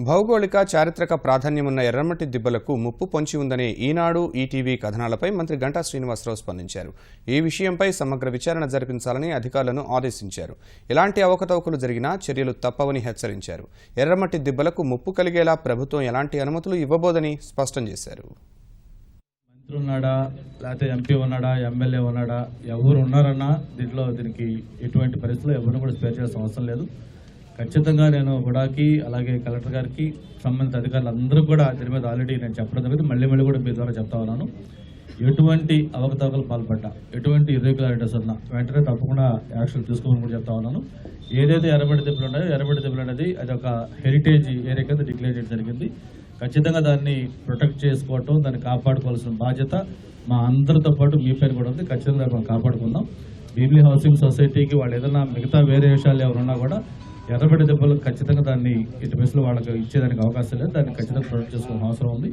భౌగోళిక చారిత్రక ప్రాధాన్యమున్న ఎర్రమట్టి దిబ్బలకు ముప్పు పొంచి ఉందనే ఈనాడు ఈటీవీ కథనాలపై మంత్రి గంటా శ్రీనివాసరావు స్పందించారు. ఈ విషయంపై సమగ్ర విచారణ జరిపించాలని అధికారులను ఆదేశించారు. ఎలాంటి అవకతవకలు జరిగినా చర్యలు తప్పవని హెచ్చరించారు. ఎర్రమట్టి దిబ్బలకు ముప్పు కలిగేలా ప్రభుత్వం ఎలాంటి అనుమతులు ఇవ్వబోదని స్పష్టం చేశారు. మంత్రి ఉన్నాడా, లేకపోతే ఎంపీ ఉన్నాడా, ఎమ్మెల్యే ఉన్నాడా, ఎవరు ఉన్నారన్నా దీనికి ఎటువంటి పరిస్థితుల్లో ఎవరిని కూడా స్పేర్ చేయాల్సిన అవసరం లేదు. ఖచ్చితంగా నేను గుడాకి అలాగే కలెక్టర్ గారికి సంబంధిత అధికారులు అందరూ కూడా దీని మీద ఆల్రెడీ నేను చెప్పడం జరిగింది. మళ్ళీ కూడా మీ ద్వారా చెప్తా ఉన్నాను. ఎటువంటి అవకతవకలు పాల్పడ్డా, ఎటువంటి ఇర్రెగ్యులారిటీస్ ఉన్నా వెంటనే తప్పకుండా యాక్షన్ తీసుకోమని కూడా చెప్తా ఉన్నాను. ఏదైతే ఎర్రమట్టి దిబ్బలు ఉన్నాయో ఎర్రమట్టి దిబ్బలు అనేది అది ఒక హెరిటేజ్ ఏరియా కింద డిక్లేర్ చేయడం జరిగింది. ఖచ్చితంగా దాన్ని ప్రొటెక్ట్ చేసుకోవటం, దాన్ని కాపాడుకోవాల్సిన బాధ్యత మా అందరితో పాటు మీ పైన కూడా ఉంది. ఖచ్చితంగా మనం కాపాడుకుందాం. భీమిలి హౌసింగ్ సొసైటీకి వాళ్ళు ఏదైనా మిగతా వేరే విషయాలు ఎవరున్నా కూడా ఎర్రమట్టి దెబ్బలు ఖచ్చితంగా దాన్ని ఇటు బస్సులో వాళ్ళకి ఇచ్చేదానికి అవకాశం లేదు. దాన్ని ఖచ్చితంగా ప్రొటెక్ట్ చేసుకోవాల్సిన అవసరం ఉంది.